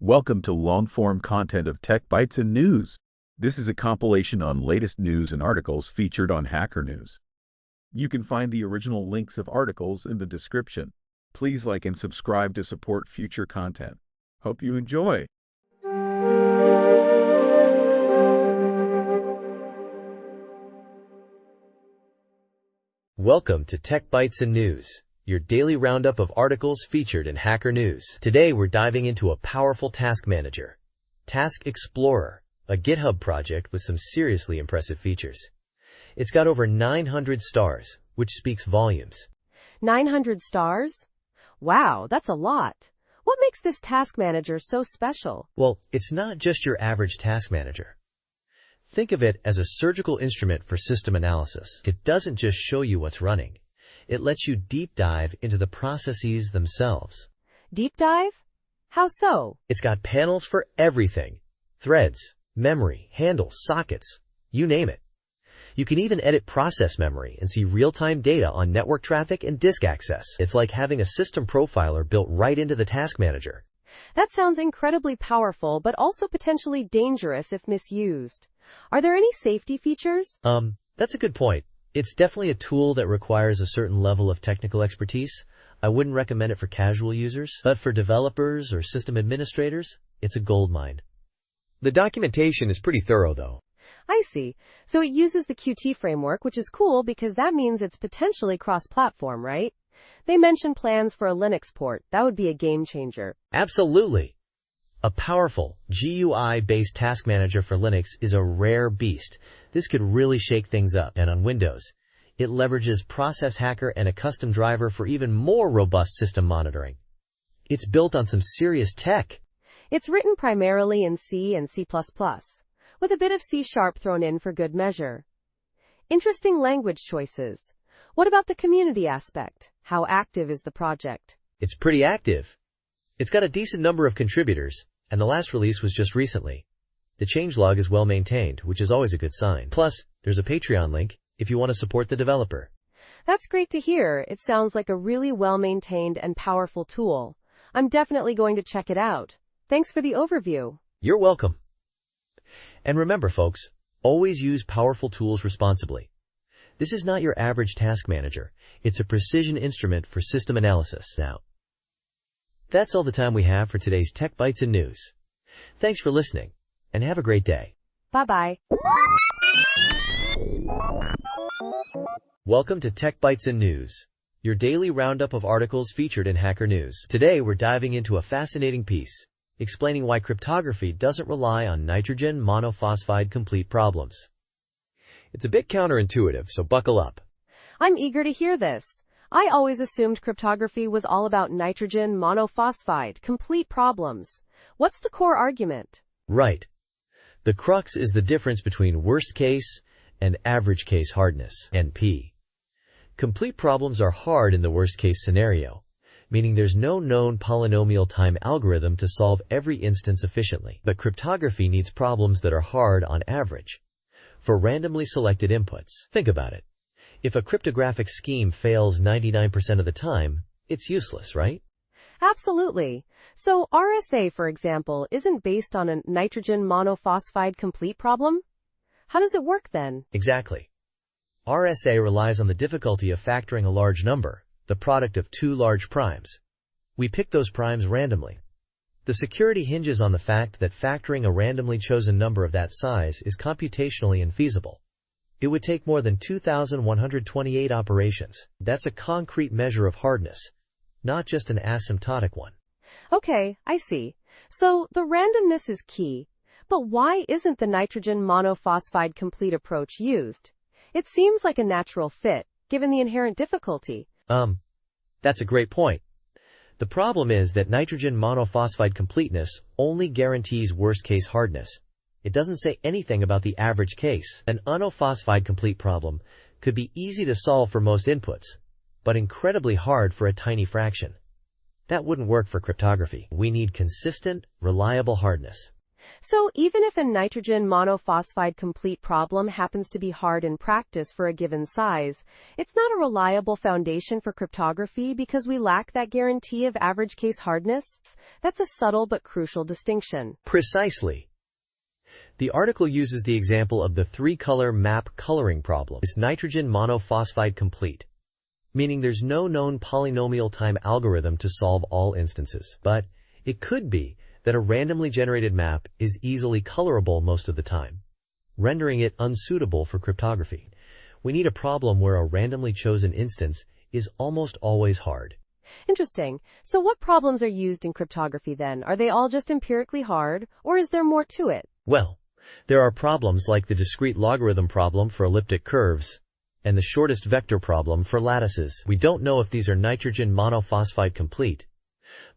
Welcome to long-form content of Tech Bytes and News. This is a compilation on latest news and articles featured on Hacker News. You can find the original links of articles in the description. Please like and subscribe to support future content. Hope you enjoy. Welcome to Tech Bytes and News, your daily roundup of articles featured in Hacker News. Today we're diving into a powerful task manager, Task Explorer, a GitHub project with some seriously impressive features. It's got over 900 stars, which speaks volumes. 900 stars? Wow, that's a lot. What makes this task manager so special? Well, it's not just your average task manager. Think of it as a surgical instrument for system analysis. It doesn't just show you what's running. It lets you deep dive into the processes themselves. Deep dive? How so? It's got panels for everything. Threads, memory, handles, sockets, you name it. You can even edit process memory and see real-time data on network traffic and disk access. It's like having a system profiler built right into the task manager. That sounds incredibly powerful, but also potentially dangerous if misused. Are there any safety features? That's a good point. It's definitely a tool that requires a certain level of technical expertise. I wouldn't recommend it for casual users, but for developers or system administrators, it's a goldmine. The documentation is pretty thorough, though. I see. So it uses the Qt framework, which is cool because that means it's potentially cross-platform, right? They mentioned plans for a Linux port. That would be a game changer. Absolutely. A powerful GUI-based task manager for Linux is a rare beast. This could really shake things up. And on Windows, it leverages Process Hacker and a custom driver for even more robust system monitoring. It's built on some serious tech. It's written primarily in C and C++, with a bit of C# thrown in for good measure. Interesting language choices. What about the community aspect? How active is the project? It's pretty active. It's got a decent number of contributors, and the last release was just recently. The changelog is well maintained, which is always a good sign. Plus, there's a Patreon link if you want to support the developer. That's great to hear. It sounds like a really well-maintained and powerful tool. I'm definitely going to check it out. Thanks for the overview. You're welcome. And remember, folks, always use powerful tools responsibly. This is not your average task manager. It's a precision instrument for system analysis. Now, that's all the time we have for today's Tech Bytes and News. Thanks for listening, and have a great day. Bye-bye. Welcome to Tech Bytes and News, your daily roundup of articles featured in Hacker News. Today, we're diving into a fascinating piece, explaining why cryptography doesn't rely on nitrogen monophosphide complete problems. It's a bit counterintuitive, so buckle up. I'm eager to hear this. I always assumed cryptography was all about nitrogen monophosphide complete problems. What's the core argument? Right. The crux is the difference between worst case and average case hardness, NP. Complete problems are hard in the worst case scenario, meaning there's no known polynomial time algorithm to solve every instance efficiently. But cryptography needs problems that are hard on average, for randomly selected inputs. Think about it. If a cryptographic scheme fails 99% of the time, it's useless, right? Absolutely. So RSA, for example, isn't based on a nitrogen monophosphide complete problem? How does it work then? Exactly. RSA relies on the difficulty of factoring a large number, the product of two large primes. We pick those primes randomly. The security hinges on the fact that factoring a randomly chosen number of that size is computationally infeasible. It would take more than 2,128 operations. That's a concrete measure of hardness, not just an asymptotic one. Okay, I see. So the randomness is key. But why isn't the nitrogen monophosphide complete approach used? It seems like a natural fit, given the inherent difficulty. That's a great point. The problem is that nitrogen monophosphide completeness only guarantees worst-case hardness. It doesn't say anything about the average case. An monophosphide complete problem could be easy to solve for most inputs, but incredibly hard for a tiny fraction. That wouldn't work for cryptography. We need consistent, reliable hardness. So even if a nitrogen monophosphide complete problem happens to be hard in practice for a given size, it's not a reliable foundation for cryptography because we lack that guarantee of average case hardness? That's a subtle but crucial distinction. Precisely. The article uses the example of the three-color map coloring problem. Is nitrogen monophosphide complete, meaning there's no known polynomial time algorithm to solve all instances. But it could be that a randomly generated map is easily colorable most of the time, rendering it unsuitable for cryptography. We need a problem where a randomly chosen instance is almost always hard. Interesting. So what problems are used in cryptography then? Are they all just empirically hard, or is there more to it? Well, there are problems like the discrete logarithm problem for elliptic curves and the shortest vector problem for lattices. We don't know if these are nitrogen monophosphide complete,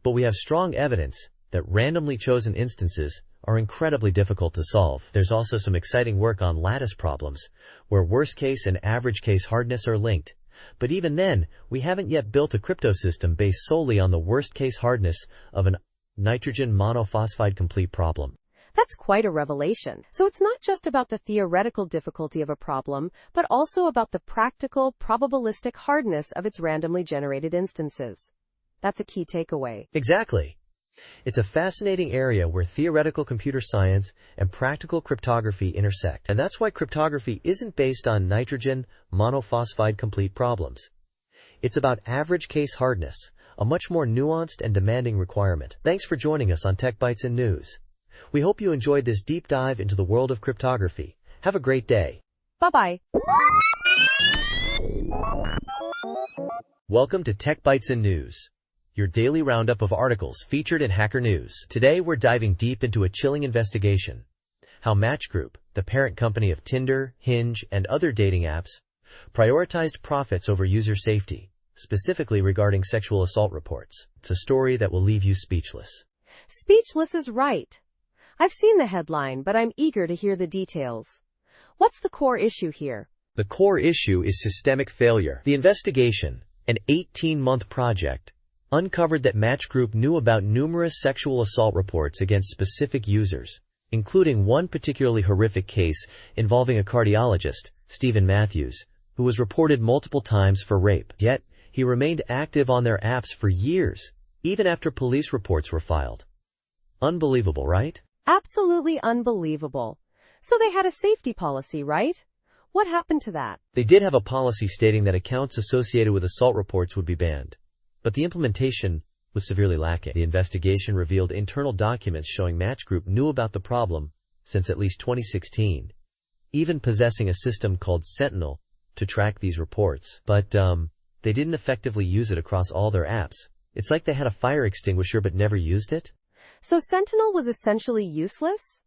but we have strong evidence that randomly chosen instances are incredibly difficult to solve. There's also some exciting work on lattice problems, where worst case and average case hardness are linked. But even then, we haven't yet built a crypto system based solely on the worst case hardness of a nitrogen monophosphide complete problem. That's quite a revelation. So it's not just about the theoretical difficulty of a problem, but also about the practical, probabilistic hardness of its randomly generated instances. That's a key takeaway. Exactly. It's a fascinating area where theoretical computer science and practical cryptography intersect. And that's why cryptography isn't based on nitrogen monophosphide complete problems. It's about average case hardness, a much more nuanced and demanding requirement. Thanks for joining us on Tech Bytes and News. We hope you enjoyed this deep dive into the world of cryptography. Have a great day. Bye-bye. Welcome to Tech Bytes and News, your daily roundup of articles featured in Hacker News. Today we're diving deep into a chilling investigation. How Match Group, the parent company of Tinder, Hinge, and other dating apps, prioritized profits over user safety, specifically regarding sexual assault reports. It's a story that will leave you speechless. Speechless is right. I've seen the headline, but I'm eager to hear the details. What's the core issue here? The core issue is systemic failure. The investigation, an 18-month project, uncovered that Match Group knew about numerous sexual assault reports against specific users, including one particularly horrific case involving a cardiologist, Stephen Matthews, who was reported multiple times for rape. Yet, he remained active on their apps for years, even after police reports were filed. Unbelievable, right? Absolutely unbelievable. So they had a safety policy, right? What happened to that? They did have a policy stating that accounts associated with assault reports would be banned, but the implementation was severely lacking. The investigation revealed internal documents showing Match Group knew about the problem since at least 2016, even possessing a system called Sentinel to track these reports. But they didn't effectively use it across all their apps. It's like they had a fire extinguisher but never used it. So Sentinel was essentially useless?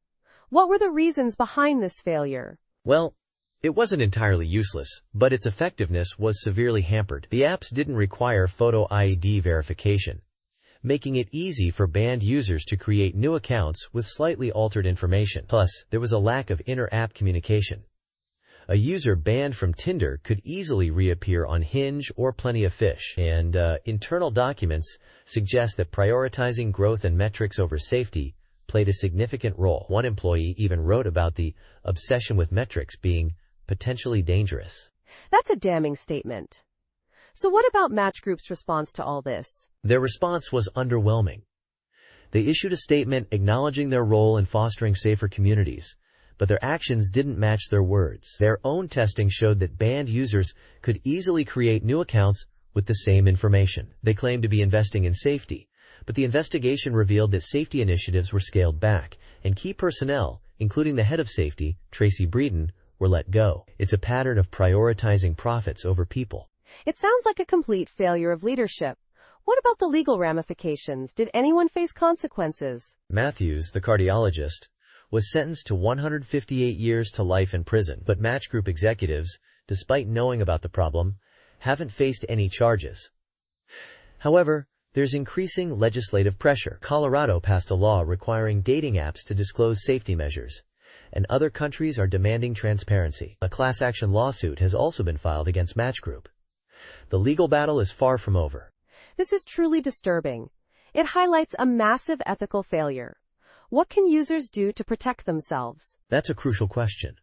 What were the reasons behind this failure? Well, it wasn't entirely useless, but its effectiveness was severely hampered. The apps didn't require photo ID verification, making it easy for banned users to create new accounts with slightly altered information. Plus, there was a lack of inter-app communication. A user banned from Tinder could easily reappear on Hinge or Plenty of Fish, and internal documents suggest that prioritizing growth and metrics over safety played a significant role. One employee even wrote about the obsession with metrics being potentially dangerous. That's a damning statement. So what about Match Group's response to all this? Their response was underwhelming. They issued a statement acknowledging their role in fostering safer communities, but their actions didn't match their words. Their own testing showed that banned users could easily create new accounts with the same information. They claimed to be investing in safety, but the investigation revealed that safety initiatives were scaled back, and key personnel, including the head of safety, Tracy Breeden, were let go. It's a pattern of prioritizing profits over people. It sounds like a complete failure of leadership. What about the legal ramifications? Did anyone face consequences? Matthews, the cardiologist, was sentenced to 158 years to life in prison, but Match Group executives, despite knowing about the problem, haven't faced any charges. However, there's increasing legislative pressure. Colorado passed a law requiring dating apps to disclose safety measures, and other countries are demanding transparency. A class action lawsuit has also been filed against Match Group. The legal battle is far from over. This is truly disturbing. It highlights a massive ethical failure. What can users do to protect themselves? That's a crucial question.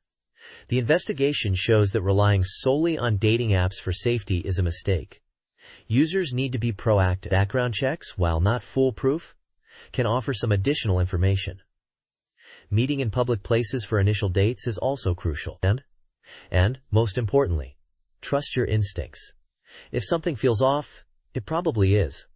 The investigation shows that relying solely on dating apps for safety is a mistake. Users need to be proactive. Background checks, while not foolproof, can offer some additional information. Meeting in public places for initial dates is also crucial. And, most importantly, trust your instincts. If something feels off, it probably is.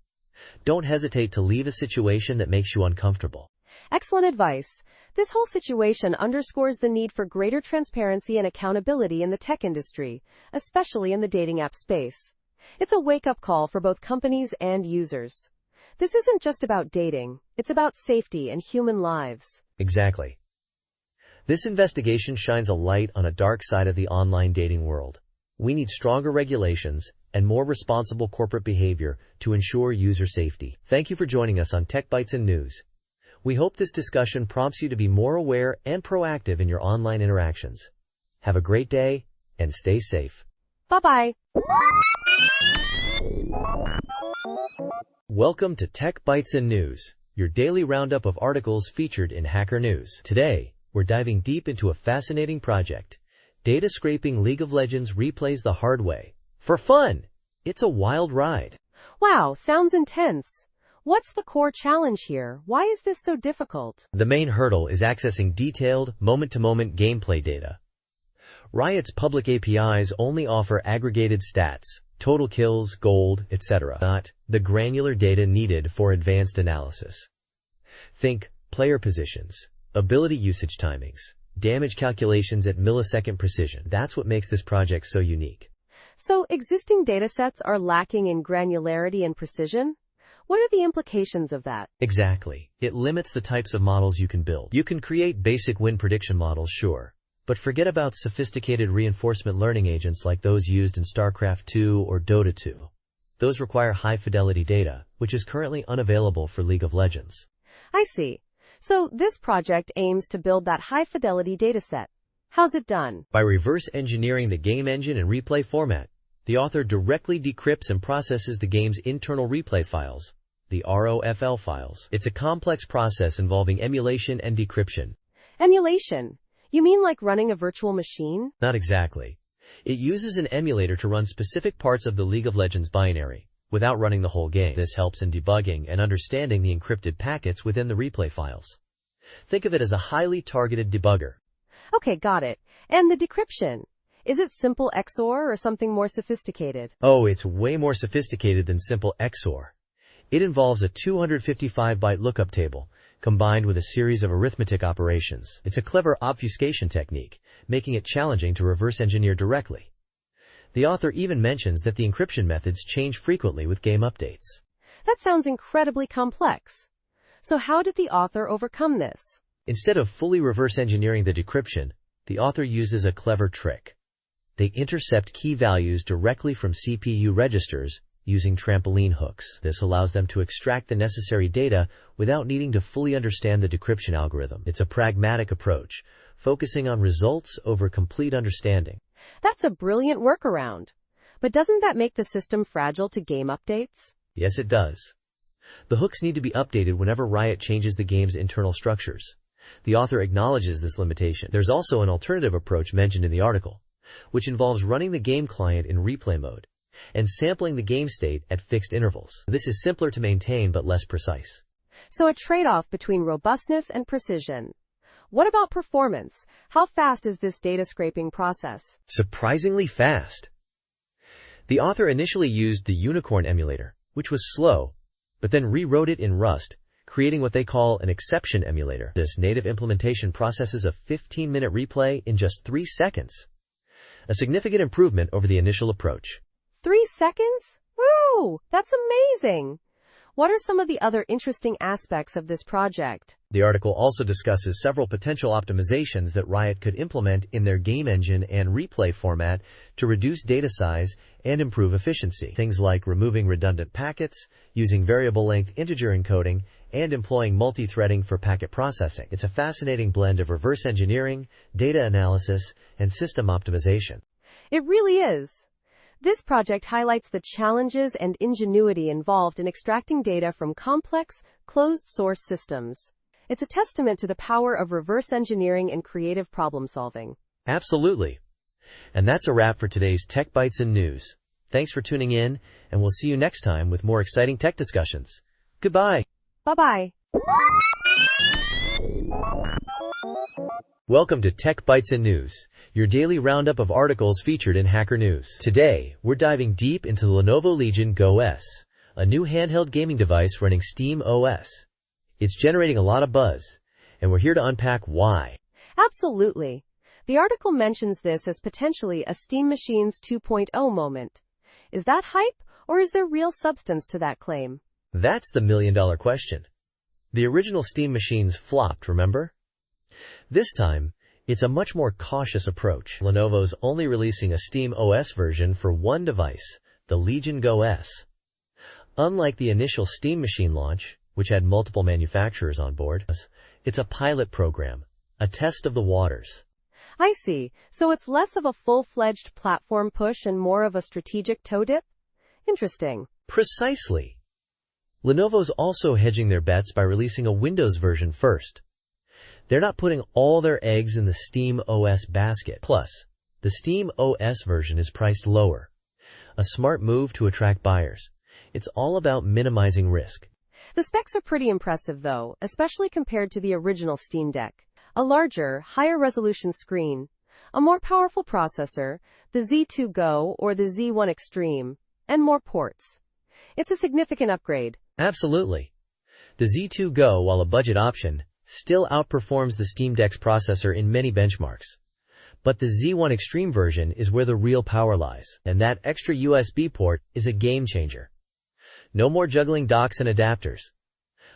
Don't hesitate to leave a situation that makes you uncomfortable. Excellent advice. This whole situation underscores the need for greater transparency and accountability in the tech industry, especially in the dating app space. It's a wake-up call for both companies and users. This isn't just about dating, it's about safety and human lives. Exactly. This investigation shines a light on a dark side of the online dating world. We need stronger regulations and more responsible corporate behavior to ensure user safety. Thank you for joining us on Tech Bytes and News. We hope this discussion prompts you to be more aware and proactive in your online interactions. Have a great day and stay safe. Bye-bye. Welcome to Tech Bytes and News, your daily roundup of articles featured in Hacker News. Today, we're diving deep into a fascinating project. Data scraping League of Legends replays the hard way. For fun! It's a wild ride. Wow, sounds intense. What's the core challenge here? Why is this so difficult? The main hurdle is accessing detailed, moment-to-moment gameplay data. Riot's public APIs only offer aggregated stats, total kills, gold, etc., not the granular data needed for advanced analysis. Think player positions, ability usage timings, damage calculations at millisecond precision. That's what makes this project so unique. So, existing datasets are lacking in granularity and precision? What are the implications of that? Exactly. It limits the types of models you can build. You can create basic win prediction models, sure, but forget about sophisticated reinforcement learning agents like those used in StarCraft 2 or Dota 2. Those require high-fidelity data, which is currently unavailable for League of Legends. I see. So, this project aims to build that high-fidelity dataset. How's it done? By reverse engineering the game engine and replay format, the author directly decrypts and processes the game's internal replay files, the ROFL files. It's a complex process involving emulation and decryption. Emulation? You mean like running a virtual machine? Not exactly. It uses an emulator to run specific parts of the League of Legends binary, without running the whole game. This helps in debugging and understanding the encrypted packets within the replay files. Think of it as a highly targeted debugger. Okay, got it. And the decryption? Is it simple XOR or something more sophisticated? Oh, it's way more sophisticated than simple XOR. It involves a 255-byte lookup table, combined with a series of arithmetic operations. It's a clever obfuscation technique, making it challenging to reverse engineer directly. The author even mentions that the encryption methods change frequently with game updates. That sounds incredibly complex. So how did the author overcome this? Instead of fully reverse engineering the decryption, the author uses a clever trick. They intercept key values directly from CPU registers using trampoline hooks. This allows them to extract the necessary data without needing to fully understand the decryption algorithm. It's a pragmatic approach, focusing on results over complete understanding. That's a brilliant workaround. But doesn't that make the system fragile to game updates? Yes, it does. The hooks need to be updated whenever Riot changes the game's internal structures. The author acknowledges this limitation. There's also an alternative approach mentioned in the article, which involves running the game client in replay mode and sampling the game state at fixed intervals. This is simpler to maintain but less precise. So a trade-off between robustness and precision. What about performance? How fast is this data scraping process? Surprisingly fast. The author initially used the Unicorn emulator, which was slow, but then rewrote it in Rust, creating what they call an exception emulator. This native implementation processes a 15-minute replay in just 3 seconds. A significant improvement over the initial approach. 3 seconds? Woo! That's amazing! What are some of the other interesting aspects of this project? The article also discusses several potential optimizations that Riot could implement in their game engine and replay format to reduce data size and improve efficiency. Things like removing redundant packets, using variable length integer encoding, and employing multi-threading for packet processing. It's a fascinating blend of reverse engineering, data analysis, and system optimization. It really is. This project highlights the challenges and ingenuity involved in extracting data from complex, closed-source systems. It's a testament to the power of reverse engineering and creative problem solving. Absolutely. And that's a wrap for today's Tech Bytes and News. Thanks for tuning in, and we'll see you next time with more exciting tech discussions. Goodbye. Bye-bye. Welcome to Tech Bytes and News, your daily roundup of articles featured in Hacker News. Today, we're diving deep into the Lenovo Legion Go S, a new handheld gaming device running Steam OS. It's generating a lot of buzz, and we're here to unpack why. Absolutely. The article mentions this as potentially a Steam Machines 2.0 moment. Is that hype, or is there real substance to that claim? That's the million-dollar question. The original Steam machines flopped, remember? This time, it's a much more cautious approach. Lenovo's only releasing a Steam OS version for one device, the Legion Go S. Unlike the initial Steam machine launch, which had multiple manufacturers on board, it's a pilot program, a test of the waters. I see. So it's less of a full-fledged platform push and more of a strategic toe dip? Interesting. Precisely. Lenovo's also hedging their bets by releasing a Windows version first. They're not putting all their eggs in the Steam OS basket. Plus, the Steam OS version is priced lower. A smart move to attract buyers. It's all about minimizing risk. The specs are pretty impressive though, especially compared to the original Steam Deck. A larger, higher resolution screen, a more powerful processor, the Z2 Go or the Z1 Extreme, and more ports. It's a significant upgrade. Absolutely. The Z2 Go, while a budget option, still outperforms the Steam Deck's processor in many benchmarks. But the Z1 Extreme version is where the real power lies, and that extra USB port is a game changer. No more juggling docks and adapters.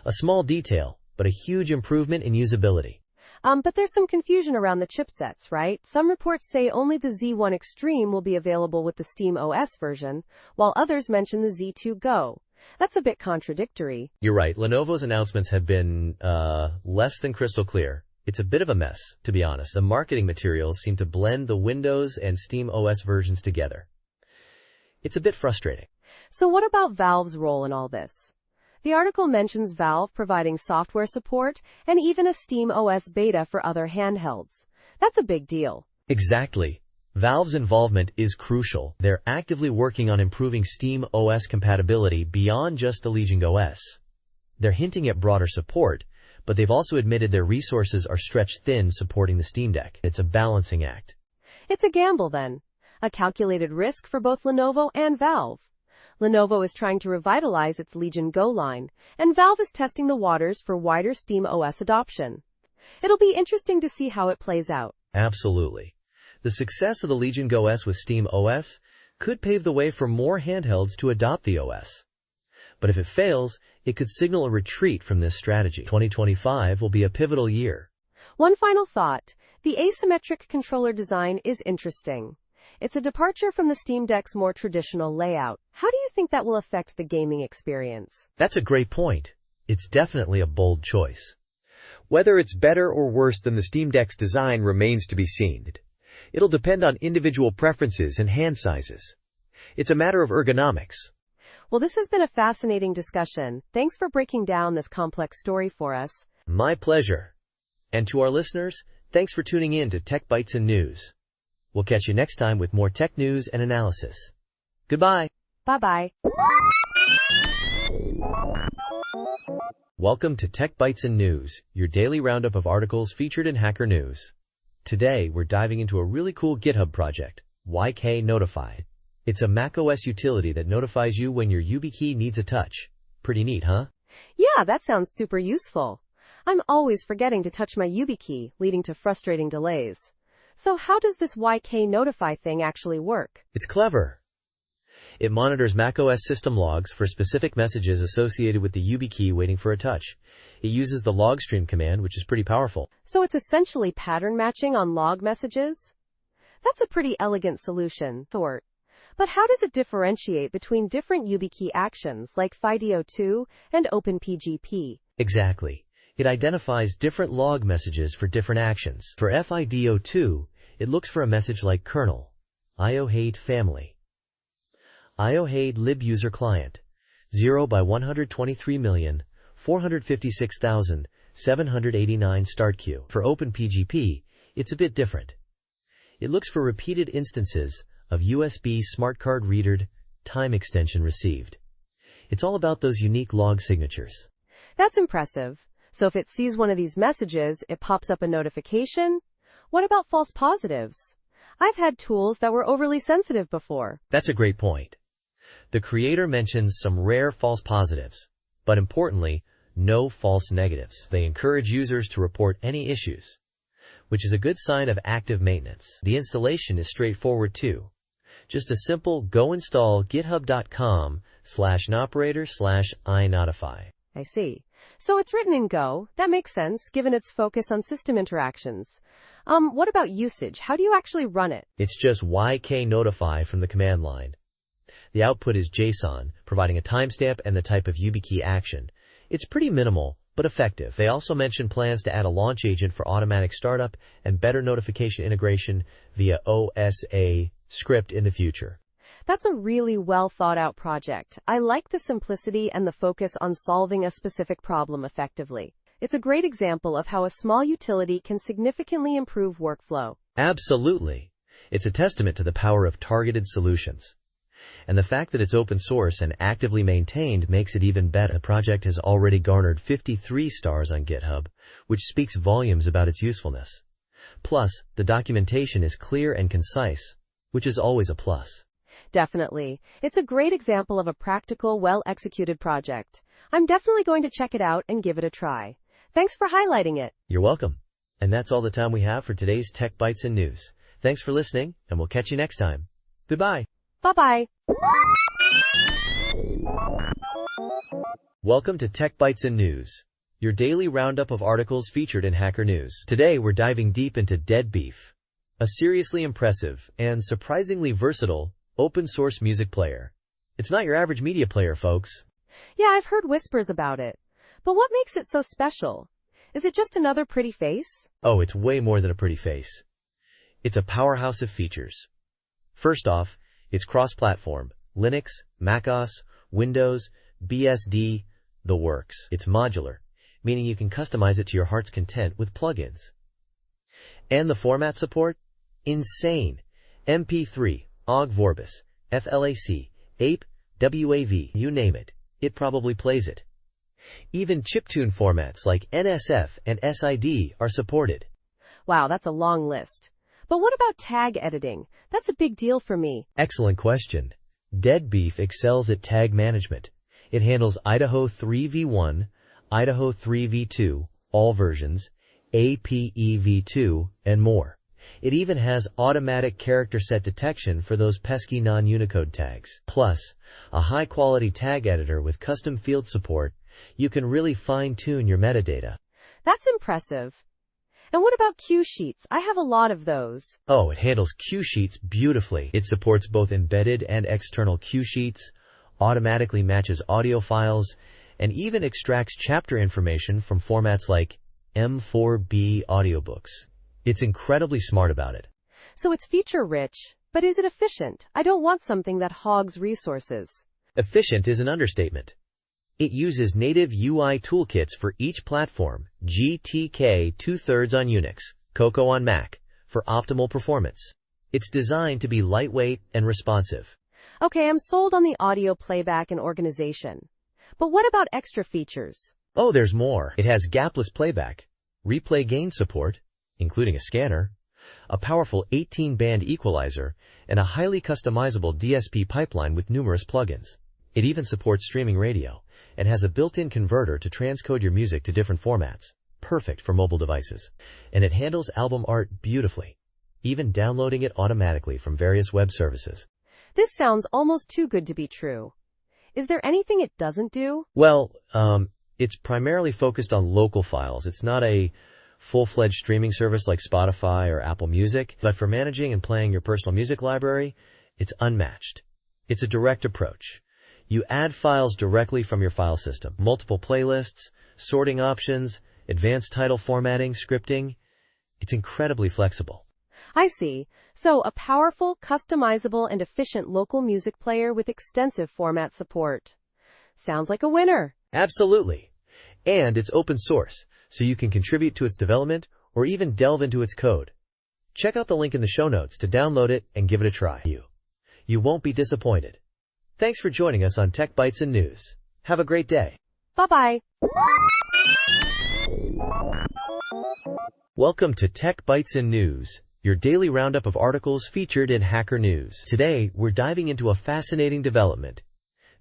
A small detail, but a huge improvement in usability. But there's some confusion around the chipsets, right? Some reports say only the Z1 Extreme will be available with the Steam OS version, while others mention the Z2 Go. That's a bit contradictory. You're right. Lenovo's announcements have been, less than crystal clear. It's a bit of a mess, to be honest. The marketing materials seem to blend the Windows and Steam OS versions together. It's a bit frustrating. So what about Valve's role in all this? The article mentions Valve providing software support and even a Steam OS beta for other handhelds. That's a big deal. Exactly. Valve's involvement is crucial. They're actively working on improving Steam OS compatibility beyond just the Legion Go S. They're hinting at broader support, but they've also admitted their resources are stretched thin supporting the Steam Deck. It's a balancing act. It's a gamble then. A calculated risk for both Lenovo and Valve. Lenovo is trying to revitalize its Legion Go line, and Valve is testing the waters for wider Steam OS adoption. It'll be interesting to see how it plays out. Absolutely. The success of the Legion Go S with Steam OS could pave the way for more handhelds to adopt the OS. But if it fails, it could signal a retreat from this strategy. 2025 will be a pivotal year. One final thought. The asymmetric controller design is interesting. It's a departure from the Steam Deck's more traditional layout. How do you think that will affect the gaming experience? That's a great point. It's definitely a bold choice. Whether it's better or worse than the Steam Deck's design remains to be seen. It'll depend on individual preferences and hand sizes. It's a matter of ergonomics. Well, this has been a fascinating discussion. Thanks for breaking down this complex story for us. My pleasure. And to our listeners, thanks for tuning in to Tech Bytes and News. We'll catch you next time with more tech news and analysis. Goodbye. Bye-bye. Welcome to Tech Bytes and News, your daily roundup of articles featured in Hacker News. Today, we're diving into a really cool GitHub project, YK Notify. It's a macOS utility that notifies you when your YubiKey needs a touch. Pretty neat, huh? Yeah, that sounds super useful. I'm always forgetting to touch my YubiKey, leading to frustrating delays. So how does this YK Notify thing actually work? It's clever. It monitors macOS system logs for specific messages associated with the YubiKey waiting for a touch. It uses the logstream command, which is pretty powerful. So it's essentially pattern matching on log messages? That's a pretty elegant solution, Thort. But how does it differentiate between different YubiKey actions like FIDO2 and OpenPGP? Exactly. It identifies different log messages for different actions. For FIDO2, it looks for a message like kernel, iohade family, iohade lib user client, 0 by 123,456,7 789 start queue. For OpenPGP, it's a bit different. It looks for repeated instances of USB smart card reader time extension received. It's all about those unique log signatures. That's impressive. So if it sees one of these messages, it pops up a notification? What about false positives? I've had tools that were overly sensitive before. That's a great point. The creator mentions some rare false positives, but importantly, no false negatives. They encourage users to report any issues, which is a good sign of active maintenance. The installation is straightforward too. Just a simple go install github.com/operator/inotify. I see. So it's written in Go. That makes sense, given its focus on system interactions. What about usage? How do you actually run it? It's just yk-notify from the command line. The output is JSON, providing a timestamp and the type of YubiKey action. It's pretty minimal, but effective. They also mention plans to add a launch agent for automatic startup and better notification integration via OSA script in the future. That's a really well thought out project. I like the simplicity and the focus on solving a specific problem effectively. It's a great example of how a small utility can significantly improve workflow. Absolutely. It's a testament to the power of targeted solutions. And the fact that it's open source and actively maintained makes it even better. The project has already garnered 53 stars on GitHub, which speaks volumes about its usefulness. Plus, the documentation is clear and concise, which is always a plus. Definitely. It's a great example of a practical, well-executed project. I'm definitely going to check it out and give it a try. Thanks for highlighting it. You're welcome. And that's all the time we have for today's Tech Bytes and News. Thanks for listening, and we'll catch you next time. Goodbye. Bye-bye. Welcome to Tech Bytes and News, your daily roundup of articles featured in Hacker News. Today we're diving deep into Dead Beef, a seriously impressive and surprisingly versatile open-source music player. It's not your average media player, folks. Yeah, I've heard whispers about it. But what makes it so special? Is it just another pretty face? Oh, it's way more than a pretty face. It's a powerhouse of features. First off, it's cross-platform. Linux, macOS, Windows, BSD, the works. It's modular, meaning you can customize it to your heart's content with plugins. And the format support? Insane. MP3, OGG Vorbis, FLAC, APE, WAV, you name it. It probably plays it. Even chiptune formats like NSF and SID are supported. Wow, that's a long list. But what about tag editing? That's a big deal for me. Excellent question. Dead Beef excels at tag management. It handles Idaho 3v1, Idaho 3v2, all versions, APEv2, and more. It even has automatic character set detection for those pesky non-Unicode tags. Plus, a high-quality tag editor with custom field support. You can really fine-tune your metadata. That's impressive. And what about cue sheets? I have a lot of those. Oh, it handles cue sheets beautifully. It supports both embedded and external cue sheets, automatically matches audio files, and even extracts chapter information from formats like M4B audiobooks. It's incredibly smart about it. So it's feature-rich, but is it efficient? I don't want something that hogs resources. Efficient is an understatement. It uses native UI toolkits for each platform, GTK 2/3 on Unix, Cocoa on Mac, for optimal performance. It's designed to be lightweight and responsive. Okay, I'm sold on the audio playback and organization. But what about extra features? Oh, there's more. It has gapless playback, replay gain support, including a scanner, a powerful 18-band equalizer, and a highly customizable DSP pipeline with numerous plugins. It even supports streaming radio and has a built-in converter to transcode your music to different formats, perfect for mobile devices. And it handles album art beautifully, even downloading it automatically from various web services. This sounds almost too good to be true. Is there anything it doesn't do? Well, it's primarily focused on local files. It's not a full-fledged streaming service like Spotify or Apple Music, but for managing and playing your personal music library, it's unmatched. It's a direct approach. You add files directly from your file system. Multiple playlists, sorting options, advanced title formatting, scripting. It's incredibly flexible. I see. So, a powerful, customizable, and efficient local music player with extensive format support. Sounds like a winner. Absolutely. And it's open source, so you can contribute to its development or even delve into its code. Check out the link in the show notes to download it and give it a try. You won't be disappointed. Thanks for joining us on Tech Bytes and News. Have a great day. Bye-bye. Welcome to Tech Bytes and News, your daily roundup of articles featured in Hacker News. Today, we're diving into a fascinating development: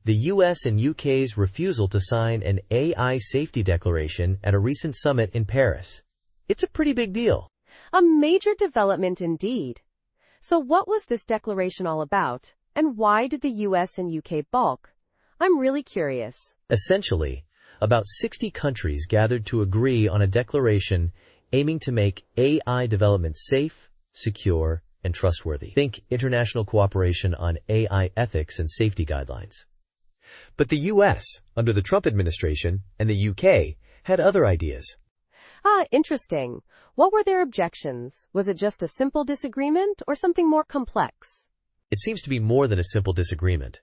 the US and UK's refusal to sign an AI safety declaration at a recent summit in Paris. It's a pretty big deal. A major development indeed. So what was this declaration all about, and why did the US and UK balk? I'm really curious. Essentially, about 60 countries gathered to agree on a declaration aiming to make AI development safe, secure, and trustworthy. Think international cooperation on AI ethics and safety guidelines. But the US, under the Trump administration, and the UK had other ideas. Interesting. What were their objections? Was it just a simple disagreement or something more complex? It seems to be more than a simple disagreement.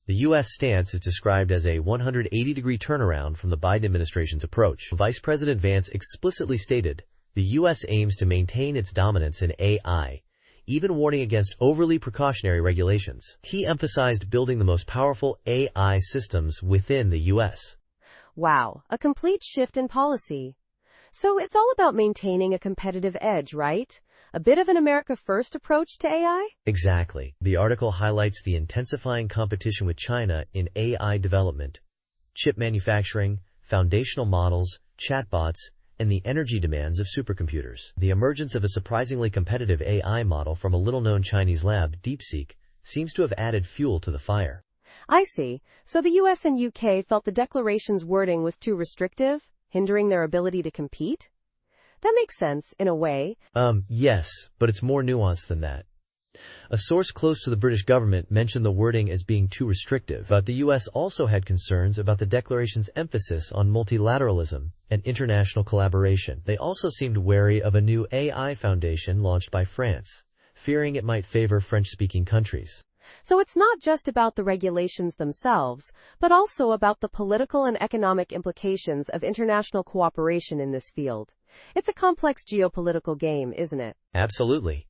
The U.S. stance is described as a 180-degree turnaround from the Biden administration's approach. Vice President Vance explicitly stated the U.S. aims to maintain its dominance in AI, even warning against overly precautionary regulations. He emphasized building the most powerful AI systems within the U.S. Wow, a complete shift in policy. So it's all about maintaining a competitive edge, right? A bit of an America First approach to AI? Exactly. The article highlights the intensifying competition with China in AI development, chip manufacturing, foundational models, chatbots, and the energy demands of supercomputers. The emergence of a surprisingly competitive AI model from a little-known Chinese lab, DeepSeek, seems to have added fuel to the fire. I see. So the US and UK felt the declaration's wording was too restrictive, hindering their ability to compete? That makes sense, in a way. Yes, but it's more nuanced than that. A source close to the British government mentioned the wording as being too restrictive, but the U.S. also had concerns about the declaration's emphasis on multilateralism and international collaboration. They also seemed wary of a new AI foundation launched by France, fearing it might favor French-speaking countries. So it's not just about the regulations themselves, but also about the political and economic implications of international cooperation in this field. It's a complex geopolitical game, isn't it? Absolutely.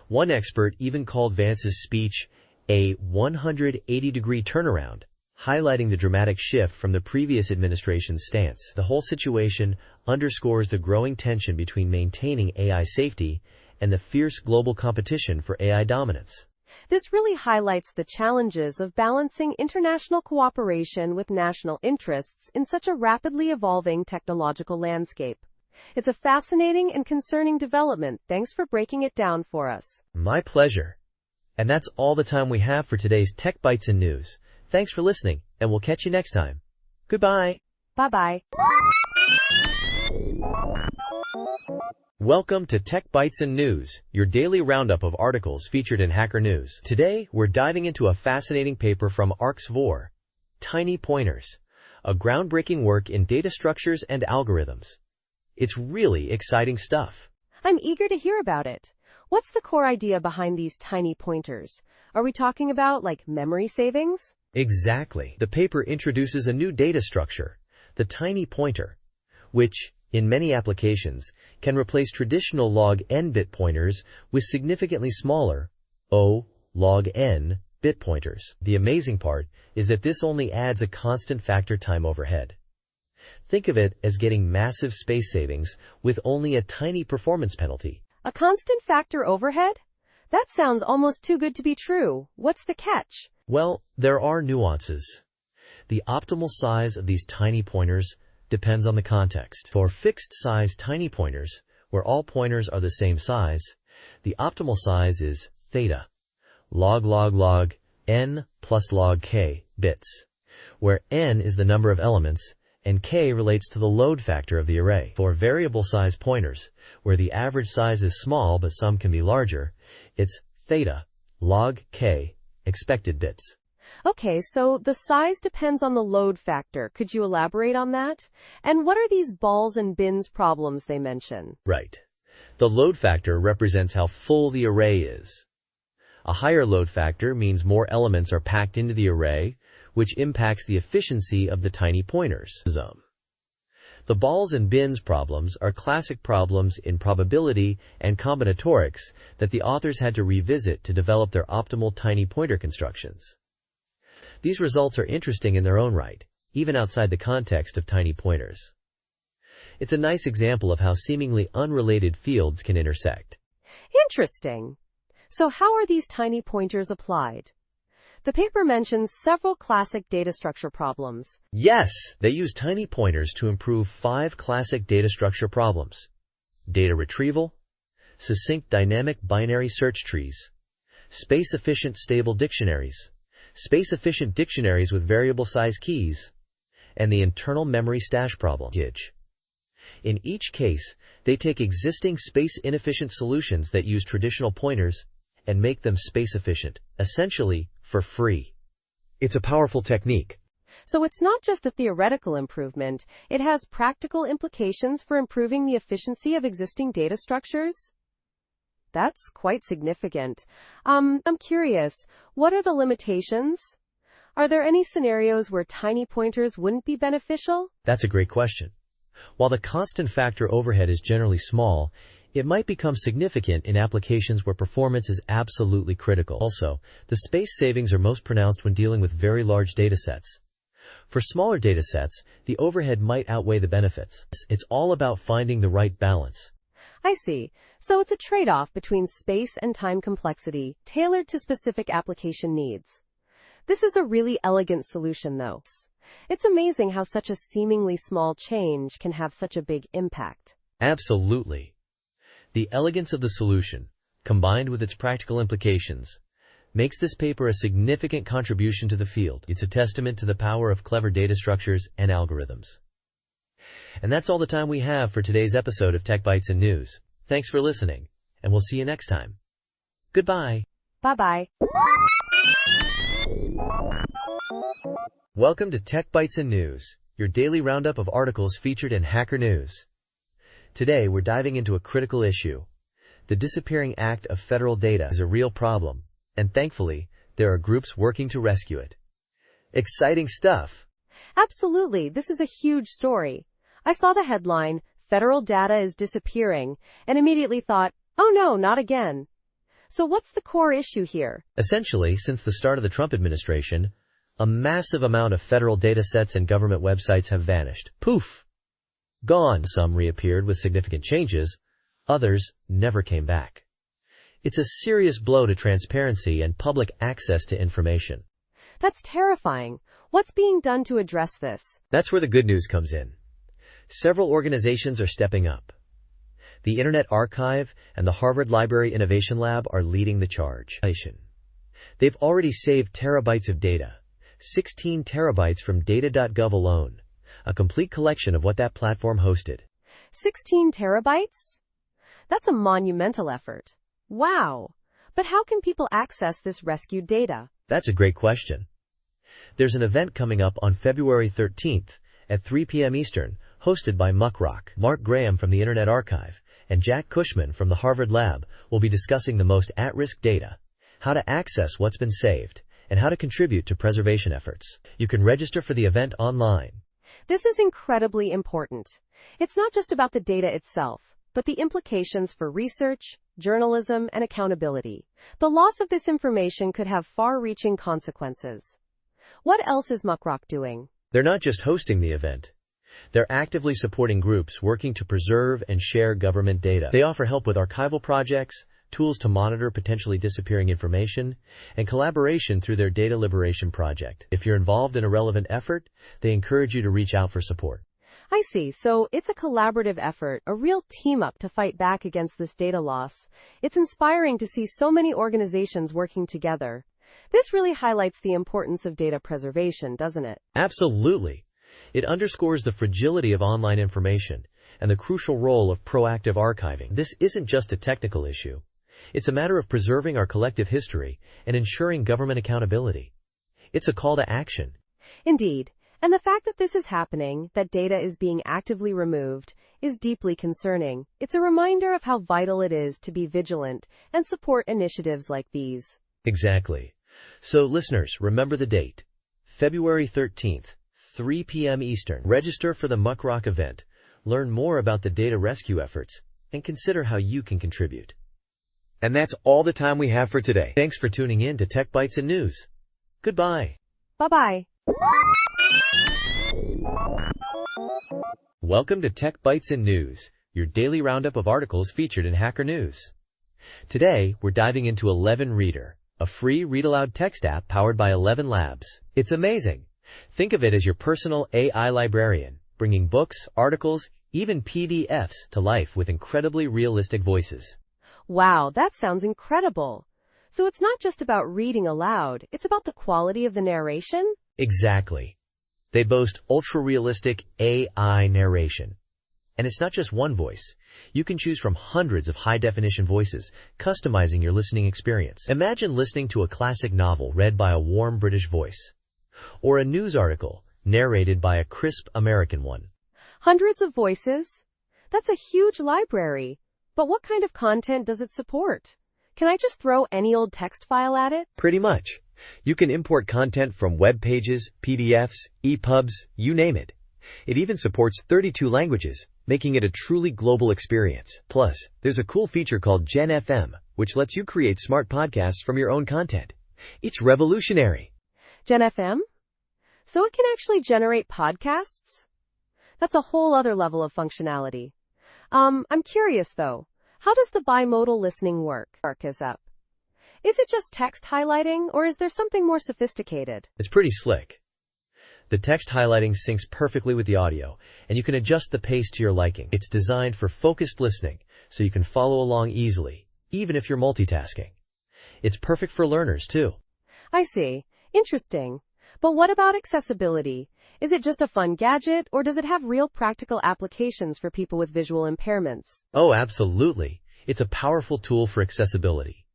One expert even called Vance's speech a 180-degree turnaround, highlighting the dramatic shift from the previous administration's stance. The whole situation underscores the growing tension between maintaining AI safety and the fierce global competition for AI dominance. This really highlights the challenges of balancing international cooperation with national interests in such a rapidly evolving technological landscape. It's a fascinating and concerning development. Thanks for breaking it down for us. My pleasure. And that's all the time we have for today's Tech Bytes and News. Thanks for listening, and we'll catch you next time. Goodbye. Bye-bye. Welcome to Tech Bytes and News, your daily roundup of articles featured in Hacker News. Today, we're diving into a fascinating paper from ArcSvor, Tiny Pointers, a groundbreaking work in data structures and algorithms. It's really exciting stuff. I'm eager to hear about it. What's the core idea behind these tiny pointers? Are we talking about, like, memory savings? Exactly. The paper introduces a new data structure, the tiny pointer, which, in many applications, can replace traditional log n bit pointers with significantly smaller O log n bit pointers. The amazing part is that this only adds a constant factor time overhead. Think of it as getting massive space savings with only a tiny performance penalty. A constant factor overhead? That sounds almost too good to be true. What's the catch? Well, there are nuances. The optimal size of these tiny pointers depends on the context. For fixed-size tiny pointers, where all pointers are the same size, the optimal size is theta, log n plus log k bits, where n is the number of elements and k relates to the load factor of the array. For variable-size pointers, where the average size is small but some can be larger, it's theta, log k, expected bits. Okay, so the size depends on the load factor. Could you elaborate on that? And what are these balls and bins problems they mention? Right. The load factor represents how full the array is. A higher load factor means more elements are packed into the array, which impacts the efficiency of the tiny pointers. The balls and bins problems are classic problems in probability and combinatorics that the authors had to revisit to develop their optimal tiny pointer constructions. These results are interesting in their own right, even outside the context of tiny pointers. It's a nice example of how seemingly unrelated fields can intersect. Interesting. So how are these tiny pointers applied? The paper mentions several classic data structure problems. Yes, they use tiny pointers to improve 5 classic data structure problems: data retrieval, succinct dynamic binary search trees, space-efficient stable dictionaries, space-efficient dictionaries with variable size keys, and the internal memory stash problem. In each case, they take existing space-inefficient solutions that use traditional pointers and make them space-efficient, essentially for free. It's a powerful technique. So it's not just a theoretical improvement, it has practical implications for improving the efficiency of existing data structures? That's quite significant. I'm curious, what are the limitations? Are there any scenarios where tiny pointers wouldn't be beneficial? That's a great question. While the constant factor overhead is generally small, it might become significant in applications where performance is absolutely critical. Also, the space savings are most pronounced when dealing with very large datasets. For smaller datasets, the overhead might outweigh the benefits. It's all about finding the right balance. I see. So it's a trade-off between space and time complexity, tailored to specific application needs. This is a really elegant solution, though. It's amazing how such a seemingly small change can have such a big impact. Absolutely. The elegance of the solution, combined with its practical implications, makes this paper a significant contribution to the field. It's a testament to the power of clever data structures and algorithms. And that's all the time we have for today's episode of Tech Bytes and News. Thanks for listening, and we'll see you next time. Goodbye. Bye-bye. Welcome to Tech Bytes and News, your daily roundup of articles featured in Hacker News. Today, we're diving into a critical issue. The disappearing act of federal data is a real problem, and thankfully, there are groups working to rescue it. Exciting stuff! Absolutely, this is a huge story. I saw the headline, "Federal Data is Disappearing," and immediately thought, oh no, not again. So what's the core issue here? Essentially, since the start of the Trump administration, a massive amount of federal datasets and government websites have vanished. Poof! Gone. Some reappeared with significant changes, others never came back. It's a serious blow to transparency and public access to information. That's terrifying. What's being done to address this? That's where the good news comes in. Several organizations are stepping up. The Internet Archive and the Harvard Library Innovation Lab are leading the charge. They've already saved terabytes of data, 16 terabytes from data.gov alone, a complete collection of what that platform hosted. 16 terabytes? That's a monumental effort. Wow. But how can people access this rescued data? That's a great question. There's an event coming up on February 13th at 3 p.m. Eastern, hosted by Muckrock. Mark Graham from the Internet Archive and Jack Cushman from the Harvard Lab will be discussing the most at-risk data, how to access what's been saved, and how to contribute to preservation efforts. You can register for the event online. This is incredibly important. It's not just about the data itself, but the implications for research, journalism, and accountability. The loss of this information could have far-reaching consequences. What else is Muckrock doing? They're not just hosting the event. They're actively supporting groups working to preserve and share government data. They offer help with archival projects, tools to monitor potentially disappearing information, and collaboration through their Data Liberation Project. If you're involved in a relevant effort, they encourage you to reach out for support. I see. So it's a collaborative effort, a real team-up to fight back against this data loss. It's inspiring to see so many organizations working together. This really highlights the importance of data preservation, doesn't it? Absolutely. It underscores the fragility of online information and the crucial role of proactive archiving. This isn't just a technical issue. It's a matter of preserving our collective history and ensuring government accountability. It's a call to action. Indeed. And the fact that this is happening, that data is being actively removed, is deeply concerning. It's a reminder of how vital it is to be vigilant and support initiatives like these. Exactly. So, listeners, remember the date. February 13th, 3 p.m. Eastern. Register for the Muckrock event, learn more about the data rescue efforts, and consider how you can contribute. And that's all the time we have for today. Thanks for tuning in to Tech Bytes and News. Goodbye. Bye-bye. Welcome to Tech Bytes and News, your daily roundup of articles featured in Hacker News. Today, we're diving into 11 Reader, a free read-aloud text app powered by 11 Labs. It's amazing. Think of it as your personal AI librarian, bringing books, articles, even PDFs to life with incredibly realistic voices. Wow, that sounds incredible. So it's not just about reading aloud, it's about the quality of the narration? Exactly. They boast ultra-realistic AI narration. And it's not just one voice. You can choose from hundreds of high-definition voices, customizing your listening experience. Imagine listening to a classic novel read by a warm British voice, or a news article narrated by a crisp American one. Hundreds of voices? That's a huge library. But what kind of content does it support? Can I just throw any old text file at it? Pretty much. You can import content from web pages, PDFs, EPUBs, you name it. It even supports 32 languages, making it a truly global experience. Plus, there's a cool feature called Gen FM, which lets you create smart podcasts from your own content. It's revolutionary. Gen FM? So it can actually generate podcasts? That's a whole other level of functionality. I'm curious though, how does the bimodal listening work? Is it just text highlighting, or is there something more sophisticated? It's pretty slick. The text highlighting syncs perfectly with the audio, and you can adjust the pace to your liking. It's designed for focused listening, so you can follow along easily, even if you're multitasking. It's perfect for learners, too. I see. Interesting. But what about accessibility? Is it just a fun gadget, or does it have real practical applications for people with visual impairments? Oh, absolutely. It's a powerful tool for accessibility.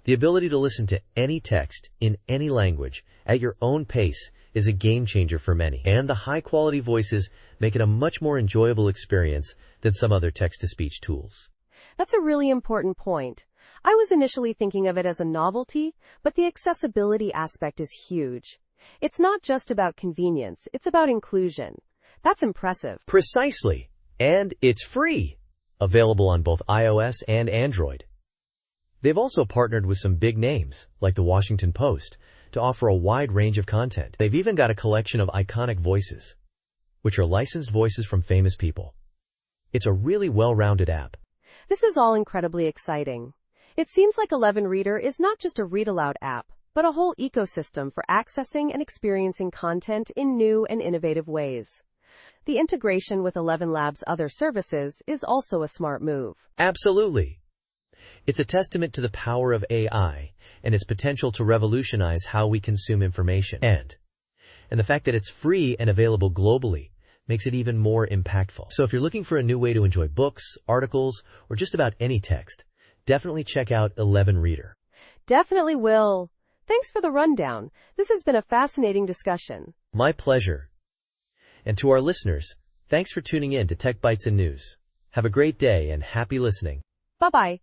The ability to listen to any text in any language at your own pace is a game changer for many, and the high-quality voices make it a much more enjoyable experience than some other text-to-speech tools. That's a really important point. I was initially thinking of it as a novelty, but the accessibility aspect is huge. It's not just about convenience, it's about inclusion. That's impressive. Precisely. And it's free. Available on both iOS and Android. They've also partnered with some big names, like the Washington Post, to offer a wide range of content. They've even got a collection of iconic voices, which are licensed voices from famous people. It's a really well-rounded app. This is all incredibly exciting. It seems like 11 Reader is not just a read-aloud app, but a whole ecosystem for accessing and experiencing content in new and innovative ways. The integration with 11 Labs' other services is also a smart move. Absolutely. It's a testament to the power of AI and its potential to revolutionize how we consume information. And the fact that it's free and available globally makes it even more impactful. So if you're looking for a new way to enjoy books, articles, or just about any text, definitely check out 11 Reader. Definitely will. Thanks for the rundown. This has been a fascinating discussion. My pleasure. And to our listeners, thanks for tuning in to Tech Bytes and News. Have a great day and happy listening. Bye-bye.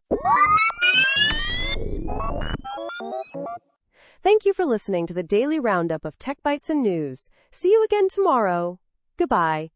Thank you for listening to the daily roundup of Tech Bytes and News. See you again tomorrow. Goodbye.